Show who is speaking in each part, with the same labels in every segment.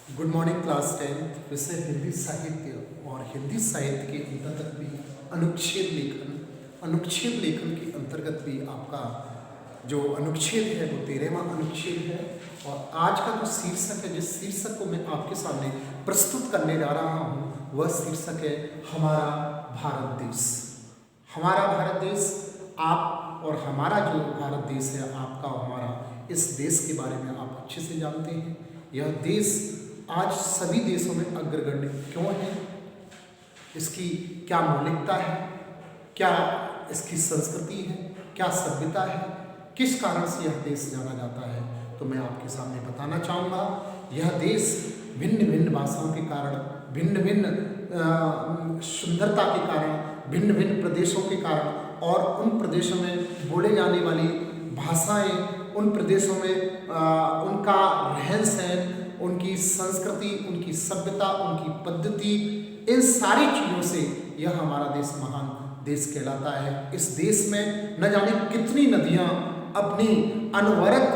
Speaker 1: Good morning class 10th। विषय हिंदी साहित्य और हिंदी साहित्य के अंतर्गत भी अनुच्छेद लेखन के अंतर्गत भी आपका जो अनुच्छेद है वो 13वां अनुच्छेद है। और आज का जो शीर्षक है, जिस शीर्षक को मैं आपके सामने प्रस्तुत करने जा रहा हूँ, वह शीर्षक है हमारा भारत देश। हमारा भारत देश, आप और हमारा जो भारत देश है, आपका और हमारा, इस देश के बारे में आप अच्छे से जानते हैं। यह देश आज सभी देशों में अग्रगण्य क्यों है, इसकी क्या मौलिकता है, क्या इसकी संस्कृति है, क्या सभ्यता है, किस कारण से यह देश जाना जाता है, तो मैं आपके सामने बताना चाहूँगा। यह देश भिन्न भिन्न भाषाओं के कारण, भिन्न भिन्न सुंदरता के कारण, भिन्न भिन्न प्रदेशों के कारण और उन प्रदेशों में बोले जाने वाली भाषाएं, उन प्रदेशों में उनका रहन सहन, उनकी संस्कृति, उनकी सभ्यता, उनकी पद्धति, इन सारी चीज़ों से यह हमारा देश महान देश कहलाता है। इस देश में न जाने कितनी नदियाँ अपनी अनवरत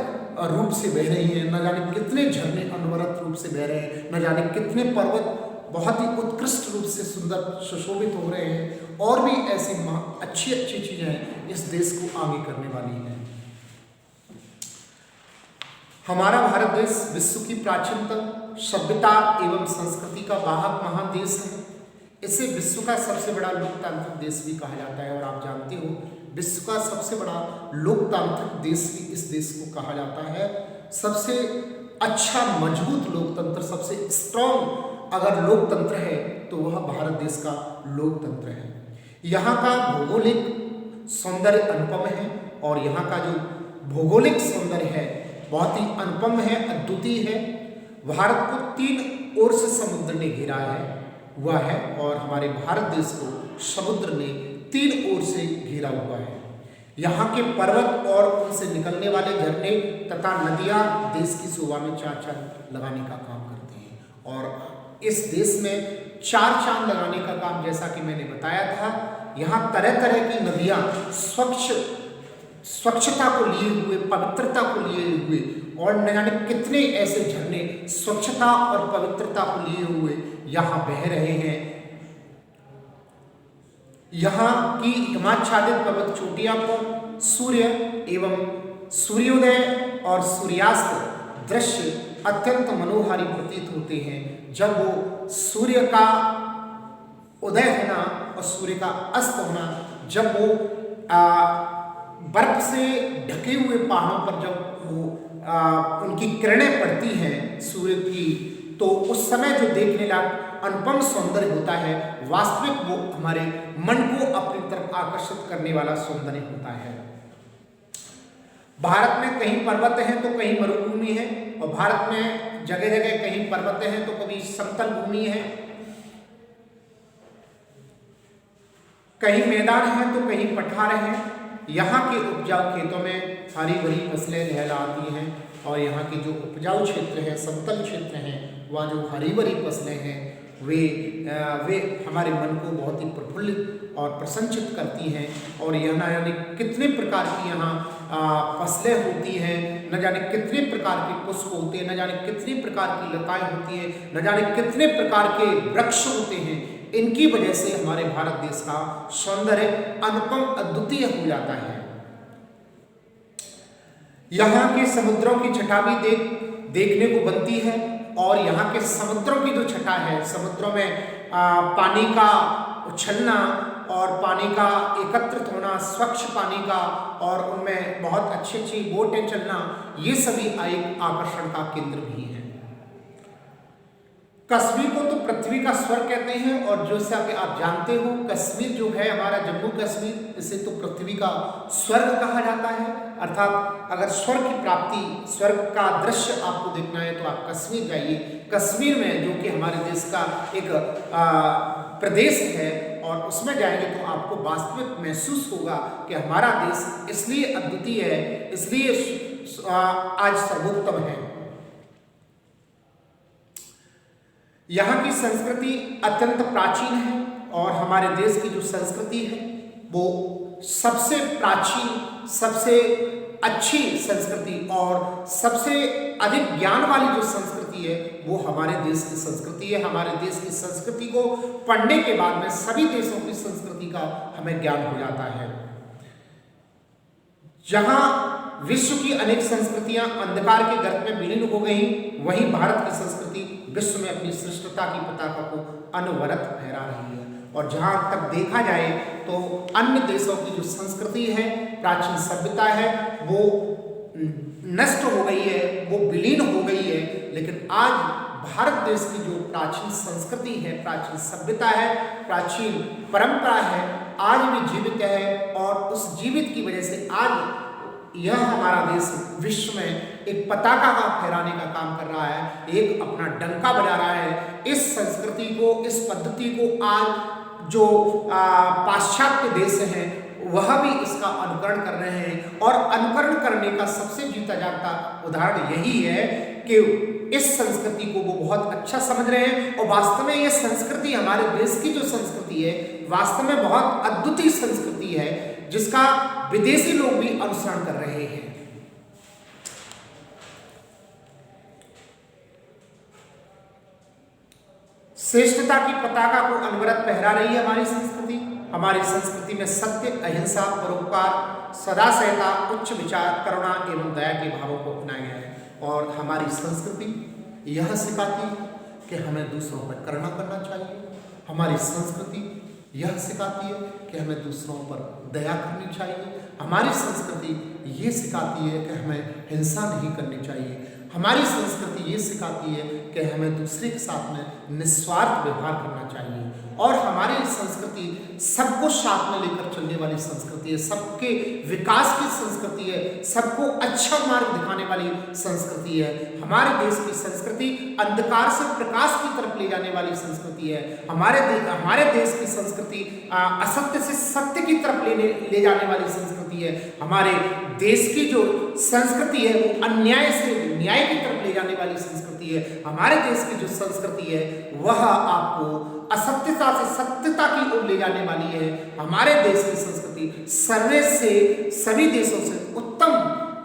Speaker 1: रूप से बह रही हैं, न जाने कितने झरने अनवरत रूप से बह रहे हैं, न जाने कितने पर्वत बहुत ही उत्कृष्ट रूप से सुंदर सुशोभित हो रहे हैं, और भी ऐसी अच्छी अच्छी चीज़ें इस देश को आगे करने वाली हैं। हमारा भारत देश विश्व की प्राचीनतम सभ्यता एवं संस्कृति का वाहक महान देश है। इसे विश्व का सबसे बड़ा लोकतांत्रिक देश भी कहा जाता है, और आप जानते हो विश्व का सबसे बड़ा लोकतांत्रिक देश भी इस देश को कहा जाता है। सबसे अच्छा मजबूत लोकतंत्र, सबसे स्ट्रॉन्ग अगर लोकतंत्र है तो वह भारत देश का लोकतंत्र है। यहाँ का भौगोलिक सौंदर्य अनुपम है, और यहाँ का जो भौगोलिक सौंदर्य है बहुत ही अनुपम है, अद्वितीय है। भारत को 3 ओर से समुद्र ने घेरा हुआ है, और हमारे भारत देश को समुद्र ने 3 ओर से घेरा हुआ है। यहाँ के पर्वत और उनसे निकलने वाले झरने तथा नदियाँ देश की शोभा में 4 चांद लगाने का काम करते हैं, और इस देश में 4 चांद लगाने का काम, जैसा कि मैंने बताया था, यहाँ तरह तरह की नदियाँ स्वच्छता को लिए हुए, पवित्रता को लिए हुए, और न जाने कितने ऐसे झरने स्वच्छता और पवित्रता को लिए हुए यहाँ बह रहे हैं। यहाँ की हिमाच्छादित पर्वत चोटियाँ पर सूर्य एवं सूर्योदय और सूर्यास्त दृश्य अत्यंत मनोहारी प्रतीत होते हैं। जब वो सूर्य का उदय होना और सूर्य का अस्त होना, जब वो बर्फ से ढके हुए पहाड़ों पर जब वो उनकी किरणें पड़ती हैं सूर्य की, तो उस समय जो देखने लायक अनुपम सौंदर्य होता है, वास्तविक वो हमारे मन को अपनी तरफ आकर्षित करने वाला सौंदर्य होता है। भारत में कहीं पर्वत हैं तो कहीं मरुभूमि है, और भारत में जगह जगह कहीं पर्वत हैं तो कभी समतल भूमि है, कहीं मैदान है तो कहीं पठार है। यहाँ के उपजाऊ खेतों में हरी भरी फसलें लहराती हैं, और यहाँ के जो उपजाऊ क्षेत्र है, समतल क्षेत्र हैं, वहाँ जो हरी भरी फसलें हैं वे हमारे मन को बहुत ही प्रफुल्लित और प्रसन्नचित करती हैं। और यह न जाने कितने प्रकार की यहाँ फसलें होती हैं, न जाने कितने प्रकार के पुष्प होते हैं, न जाने कितनी प्रकार की लताएं होती हैं, न जाने कितने प्रकार के वृक्ष होते हैं। इनकी वजह से हमारे भारत देश का सौंदर्य अनुपम अद्वितीय हो जाता है। यहाँ के समुद्रों की छटा भी देखने को बनती है, और यहाँ के समुद्रों की जो छटा है, समुद्रों में पानी का उछलना और पानी का एकत्रित होना, स्वच्छ पानी का, और उनमें बहुत अच्छी अच्छी बोटें चलना, ये सभी एक आकर्षण का केंद्र भी है। कश्मीर को तो पृथ्वी का स्वर्ग कहते हैं, और जैसा कि आप जानते हो कश्मीर जो है हमारा जम्मू कश्मीर, इसे तो पृथ्वी का स्वर्ग कहा जाता है। अर्थात अगर स्वर्ग की प्राप्ति, स्वर्ग का दृश्य आपको देखना है तो आप कश्मीर जाइए। कश्मीर में, जो कि हमारे देश का एक प्रदेश है, और उसमें जाएंगे तो आपको वास्तविक महसूस होगा कि हमारा देश इसलिए अद्वितीय है, इसलिए आज सर्वोत्तम है। यहाँ की संस्कृति अत्यंत प्राचीन है, और हमारे देश की जो संस्कृति है वो सबसे प्राचीन, सबसे अच्छी संस्कृति और सबसे अधिक ज्ञान वाली जो संस्कृति है वो हमारे देश की संस्कृति है। हमारे देश की संस्कृति को पढ़ने के बाद में सभी देशों की संस्कृति का हमें ज्ञान हो जाता है। जहां विश्व की अनेक संस्कृतियां अंधकार के गर्त में विलीन हो गई, वहीं भारत की संस्कृति विश्व में अपनी श्रेष्ठता की पताका को अनवरत फहरा रही है। और जहां तक देखा जाए तो अन्य देशों की जो संस्कृति है, प्राचीन सभ्यता है, वो नष्ट हो गई है, वो विलीन हो गई है, लेकिन आज भारत देश की जो प्राचीन संस्कृति है, प्राचीन सभ्यता है, प्राचीन परंपरा है, आज भी जीवित है। और उस जीवित की वजह से आज यह हमारा देश विश्व में एक पताका का फहराने का काम कर रहा है, एक अपना डंका बजा रहा है। इस संस्कृति को, इस पद्धति को आज जो पाश्चात्य देश हैं वह भी इसका अनुकरण कर रहे हैं। और अनुकरण करने का सबसे जीता जागता उदाहरण यही है कि इस संस्कृति को वो बहुत अच्छा समझ रहे हैं। और वास्तव में ये संस्कृति, हमारे देश की जो संस्कृति है, वास्तव में बहुत अद्वितीय संस्कृति है, जिसका विदेशी लोग भी अनुसरण कर रहे हैं। श्रेष्ठता की पताका को अनवरत फहरा रही है हमारी संस्कृति। हमारी संस्कृति में सत्य, अहिंसा, परोपकार, सदा सहता, उच्च विचार, करुणा एवं दया के भावों को अपनाया गया है। और हमारी संस्कृति यह सिखाती है कि हमें दूसरों पर करुणा करना चाहिए। हमारी संस्कृति यह सिखाती है कि हमें दूसरों पर दया करनी चाहिए। हमारी संस्कृति ये सिखाती है कि हमें हिंसा नहीं करनी चाहिए। हमारी संस्कृति ये सिखाती है कि हमें दूसरे के साथ में निस्वार्थ व्यवहार करना चाहिए। और हमारी संस्कृति सबको साथ में लेकर चलने वाली संस्कृति है, सबके विकास की संस्कृति है, सबको अच्छा मार्ग दिखाने वाली संस्कृति है। हमारे देश की संस्कृति अंधकार से प्रकाश की तरफ ले जाने वाली संस्कृति है। हमारे देश की संस्कृति असत्य से सत्य की तरफ ले जाने वाली संस्कृति है। हमारे देश की जो संस्कृति है वो अन्याय से न्याय की तरफ ले जाने वाली संस्कृति है। हमारे देश की जो संस्कृति है वह आपको असत्यता से सत्यता की ओर ले जाने वाली है। हमारे देश की संस्कृति सर्वे से सभी देशों से उत्तम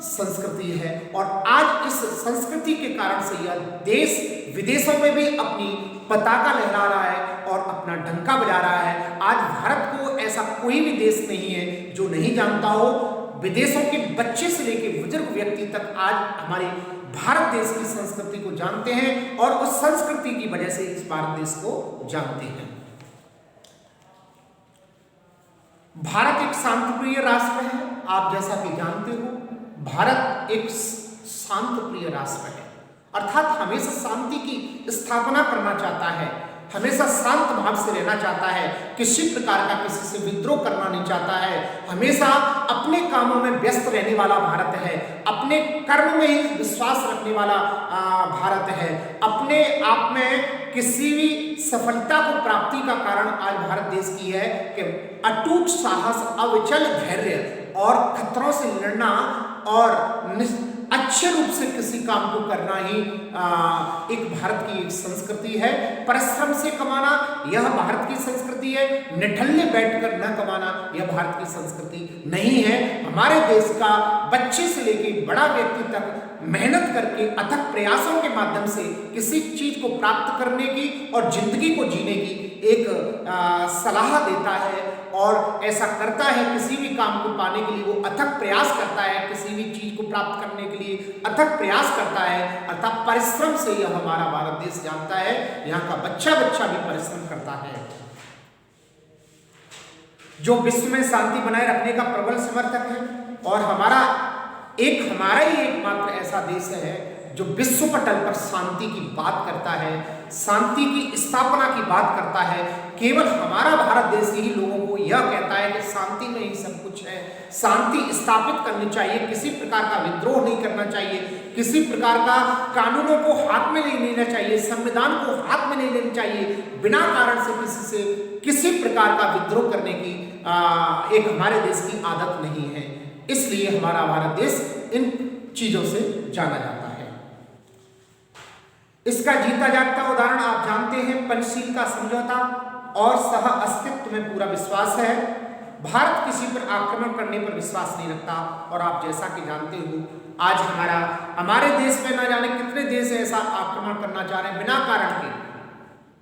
Speaker 1: संस्कृति है। और आज इस संस्कृति के कारण से यह देश विदेशों में भी अपनी पताका लहरा रहा है और अपना डंका बजा रहा है। आज भारत को ऐसा कोई भी देश नहीं है जो नहीं जानता हो। विदेशों के बच्चे से लेकर बुजुर्ग व्यक्ति तक आज हमारे भारत देश की संस्कृति को जानते हैं और उस संस्कृति की वजह से इस भारत देश को जानते हैं। भारत एक शांतिप्रिय राष्ट्र है। आप जैसा कि जानते हो, भारत एक शांतिप्रिय राष्ट्र है, अर्थात हमेशा शांति की स्थापना करना चाहता है, हमेशा शांत भाव से रहना चाहता है, किसी प्रकार का किसी से विद्रोह करना नहीं चाहता है, हमेशा अपने कामों में व्यस्त रहने वाला भारत है, अपने कर्म में ही विश्वास रखने वाला भारत है। अपने आप में किसी भी सफलता को प्राप्ति का कारण आज भारत देश की है कि अटूट साहस, अविचल धैर्य और खतरों से लड़ना और अच्छे रूप से किसी काम को करना ही एक भारत की एक संस्कृति है। परिश्रम से कमाना यह भारत की संस्कृति है, निठल्ले बैठकर न कमाना यह भारत की संस्कृति नहीं है। हमारे देश का बच्चे से लेकर बड़ा व्यक्ति तक मेहनत करके अथक प्रयासों के माध्यम से किसी चीज को प्राप्त करने की और जिंदगी को जीने की एक सलाह देता है और ऐसा करता है। किसी भी काम को पाने के लिए वो अथक प्रयास करता है, किसी भी चीज को प्राप्त करने के लिए अथक प्रयास करता है, अर्थात परिश्रम से यह हमारा भारत देश जानता है। यहाँ का बच्चा भी परिश्रम करता है। जो विश्व में शांति बनाए रखने का प्रबल समर्थक है और हमारा ही एकमात्र ऐसा देश है जो विश्व पटल पर शांति की बात करता है, शांति की स्थापना की बात करता है। केवल हमारा भारत देश ही लोगों को यह कहता है कि शांति में ही सब कुछ है, शांति स्थापित करनी चाहिए, किसी प्रकार का विद्रोह नहीं करना चाहिए, किसी प्रकार का कानूनों को हाथ में नहीं लेना चाहिए, संविधान को हाथ में नहीं लेना चाहिए, बिना कारण से किसी से किसी प्रकार का विद्रोह करने की एक हमारे देश की आदत नहीं है। इसलिए हमारा भारत देश इन चीजों से जाना जाता है। इसका जीता जागता उदाहरण आप जानते हैं, पंचशील का समझौता और सह अस्तित्व में पूरा विश्वास है। भारत किसी पर आक्रमण करने पर विश्वास नहीं रखता। और आप जैसा कि जानते हो आज हमारे देश में ना जाने कितने देश ऐसा आक्रमण करना चाह रहे हैं बिना कारण के,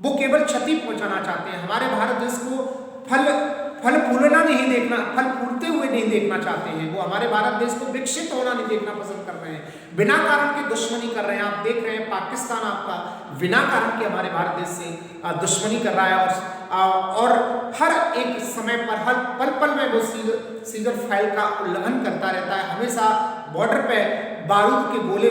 Speaker 1: वो केवल क्षति पहुंचाना चाहते हैं। हमारे भारत देश को फल फूलना नहीं देखना, फल फूलते हुए नहीं देखना चाहते हैं। वो हमारे भारत देश को विकसित होना नहीं देखना पसंद कर रहे हैं, बिना कारण के दुश्मनी कर रहे हैं। आप देख रहे हैं पाकिस्तान आपका बिना कारण के हमारे भारत देश से दुश्मनी कर रहा है और हर एक समय पर हर पल पल में वो सीजर फाइल का उल्लंघन करता रहता है। हमेशा बॉर्डर पे बारूद के गोले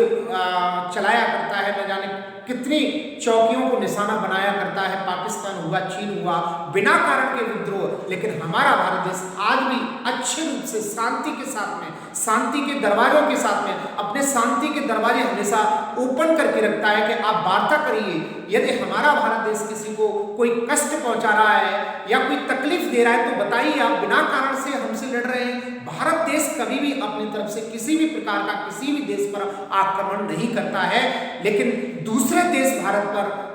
Speaker 1: चलाया करता है, न जाने कितनी चौकियों को निशाना बनाया करता है। पाकिस्तान हुआ, चीन हुआ, बिना कारण के विद्रोह। लेकिन हमारा भारत देश आज भी अच्छे रूप से शांति के साथ में, शांति के दरवाजों के साथ में अपने शांति के दरवाजे हमेशा ओपन करके रखता है कि आप वार्ता करिए। यदि हमारा भारत देश किसी को कोई कष्ट पहुंचा रहा है या कोई तकलीफ दे रहा है तो बताइए, आप बिना कारण से हमसे लड़ रहे हैं। भारत देश कभी भी अपनी तरफ से किसी भी प्रकार का किसी भी देश पर आक्रमण नहीं करता है। लेकिन दूसरे देश भारत पर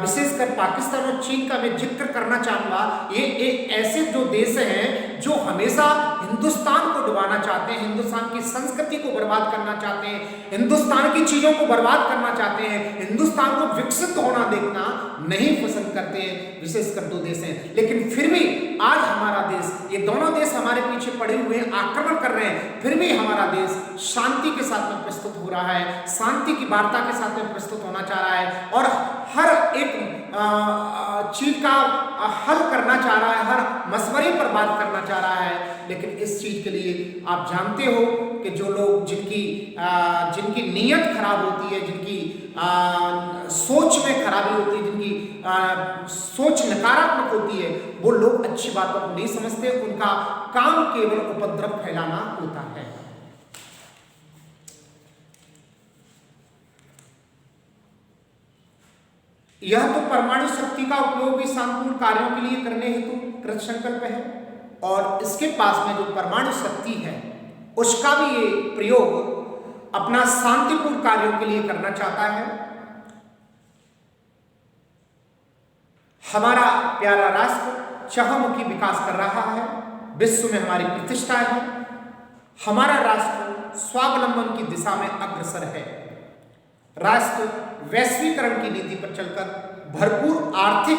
Speaker 1: विशेषकर पाकिस्तान और चीन का मैं जिक्र करना चाहूंगा। ये एक ऐसे जो देश हैं जो हमेशा हिंदुस्तान को डुबाना चाहते हैं, हिंदुस्तान की संस्कृति को बर्बाद करना चाहते हैं, हिंदुस्तान की चीजों को बर्बाद करना चाहते हैं, हिंदुस्तान को विकसित होना देखना नहीं पसंद करते हैं। विशेषकर दो देश हैं, लेकिन फिर भी आज हमारा देश, ये दोनों देश हमारे पीछे पड़े हुए हैं, आक्रमण कर रहे हैं, फिर भी हमारा देश शांति के साथ में प्रस्तुत हो रहा है, शांति की वार्ता के साथ में प्रस्तुत होना चाह रहा है और हर एक चीज का हल करना चाह रहा है, हर मशवरे पर बात करना चाह रहा है। लेकिन इस चीज के लिए आप जानते हो कि जो लोग जिनकी नीयत खराब होती है, जिनकी सोच में खराबी होती है, जिनकी सोच नकारात्मक होती है, वो लोग अच्छी बातों को नहीं समझते। उनका काम केवल उपद्रव फैलाना होता है। यह तो परमाणु शक्ति का उपयोग भी शांतिपूर्ण कार्यों के लिए करने हेतु कृत संकल्प है और इसके पास में जो परमाणु शक्ति है उसका भी ये प्रयोग अपना शांतिपूर्ण कार्यों के लिए करना चाहता है। हमारा प्यारा राष्ट्र चहुमुखी विकास कर रहा है, विश्व में हमारी प्रतिष्ठा है, हमारा राष्ट्र स्वावलंबन की दिशा में अग्रसर है। राष्ट्र वैश्वीकरण की नीति पर चलकर भरपूर आर्थिक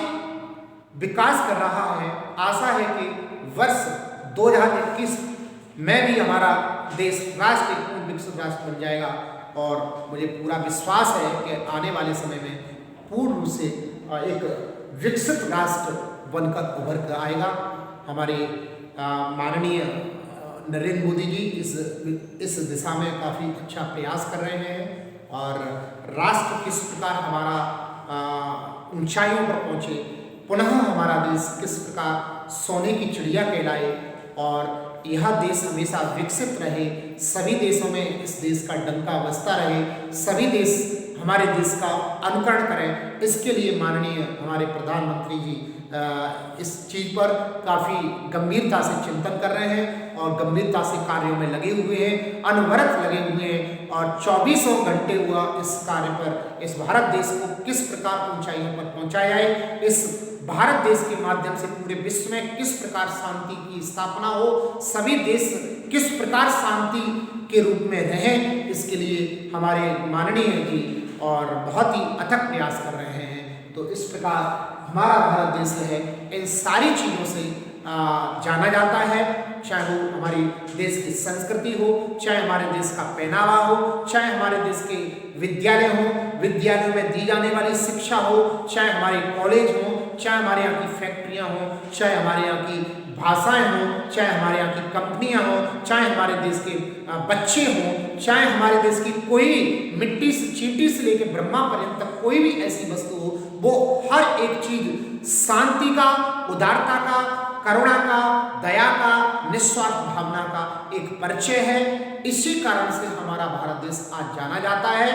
Speaker 1: विकास कर रहा है। आशा है कि वर्ष 2021 में भी हमारा देश राष्ट्र एक पूर्ण विकसित राष्ट्र बन जाएगा और मुझे पूरा विश्वास है कि आने वाले समय में पूर्ण रूप से एक विकसित राष्ट्र बनकर उभर कर आएगा। हमारे माननीय नरेंद्र मोदी जी इस दिशा में काफ़ी अच्छा प्रयास कर रहे हैं और राष्ट्र किस प्रकार हमारा ऊंचाइयों पर पहुँचे, पुनः हमारा देश किस प्रकार सोने की चिड़िया कहलाए और यह देश हमेशा विकसित रहे, सभी देशों में इस देश का डंका बजता रहे, सभी देश हमारे देश का अनुकरण करें। इसके लिए माननीय हमारे प्रधानमंत्री जी इस चीज़ पर काफ़ी गंभीरता से चिंतन कर रहे हैं और गंभीरता से कार्यों में लगे हुए हैं, अनवरत लगे हुए हैं और 24 घंटे हुआ इस कार्य पर, इस भारत देश को किस प्रकार ऊंचाइयों पर पहुंचाया जाए, इस भारत देश के माध्यम से पूरे विश्व में किस प्रकार शांति की स्थापना हो, सभी देश किस प्रकार शांति के रूप में रहें, इसके लिए हमारे माननीय जी और बहुत ही अथक प्रयास कर रहे हैं। तो इस प्रकार हमारा भारत देश है इन सारी चीज़ों से जाना जाता है, चाहे वो हमारे देश की संस्कृति हो, चाहे हमारे देश का पहनावा हो, चाहे हमारे देश के विद्यालय हो, विद्यालयों में दी जाने वाली शिक्षा हो, चाहे हमारे कॉलेज हो, चाहे हमारे यहाँ की फैक्ट्रियाँ हो, चाहे हमारे यहाँ की भाषाएं हों, चाहे हमारे यहाँ की कंपनियाँ हों, चाहे हमारे देश के बच्चे हों, चाहे हमारे देश की कोई मिट्टी से चींटी से लेकर ब्रह्मा पर्यंत तक कोई भी ऐसी वस्तु हो, वो हर एक चीज शांति का, उदारता का, करुणा का, दया का, निस्वार्थ भावना का एक परिचय है। इसी कारण से हमारा भारत देश आज जाना जाता है।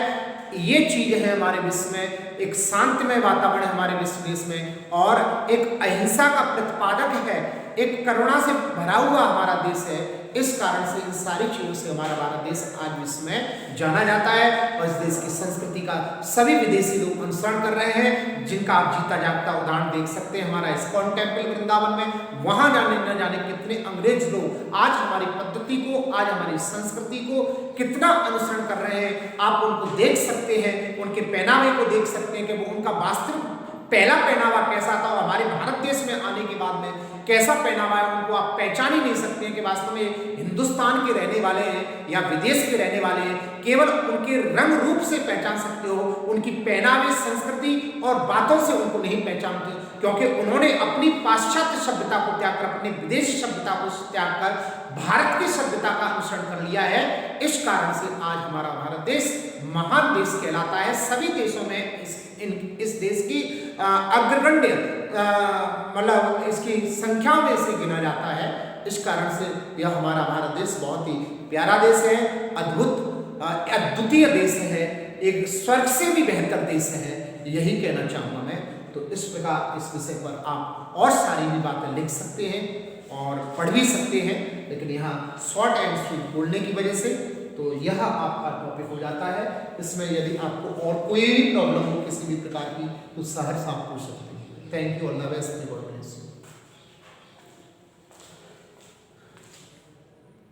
Speaker 1: ये चीज है हमारे विश्व में, एक शांतिमय वातावरण हमारे विश्व देश में और एक अहिंसा का प्रतिपादक है, एक करुणा से भरा हुआ हमारा देश है। इस कारण से इन सारी चीजों से हमारा भारत देश आज विश्व में जाना जाता है और इस देश की संस्कृति का सभी विदेशी लोग अनुसरण कर रहे हैं, जिनका आप जीता जागता उदाहरण देख सकते हैं हमारा इस्कॉन टेम्पल वृंदावन में। वहां न जाने कितने अंग्रेज लोग आज हमारी पद्धति को, आज हमारी संस्कृति को कितना अनुसरण कर रहे हैं। आप उनको देख सकते हैं, उनके पहनावे को देख सकते हैं कि वो उनका वास्तविक पहला पहनावा कैसा था और हमारे भारत देश में आने के बाद में कैसा पहनावा है, उनको आप पहचान ही नहीं सकते हैं कि वास्तव में हिंदुस्तान के रहने वाले हैं या विदेश के रहने वाले हैं। केवल उनके रंग रूप से पहचान सकते हो, उनकी पहनावे, संस्कृति और बातों से उनको नहीं पहचानते, क्योंकि उन्होंने अपनी पाश्चात्य सभ्यता को त्याग कर, अपनी विदेशी सभ्यता को त्याग कर भारत की सभ्यता का अनुसरण कर लिया है। इस कारण से आज हमारा भारत देश महान देश कहलाता है। सभी देशों में इस देश की अग्रगण्य मतलब इसकी संख्या में से गिना जाता है। इस कारण से यह हमारा भारत देश बहुत ही प्यारा देश है, अद्भुत अद्वितीय देश है, एक स्वर्ग से भी बेहतर देश है, यही कहना चाहूँगा मैं। तो इस प्रकार इस विषय पर आप और सारी भी बातें लिख सकते हैं और पढ़ भी सकते हैं, लेकिन यहाँ शॉर्ट एंड स्वीट बोलने की वजह से तो यह आपका टॉपिक हो जाता है। इसमें यदि आपको और कोई भी प्रॉब्लम हो किसी भी प्रकार की तो सहर्ष आप पूछ सकते हैं। Thank you, Allah best.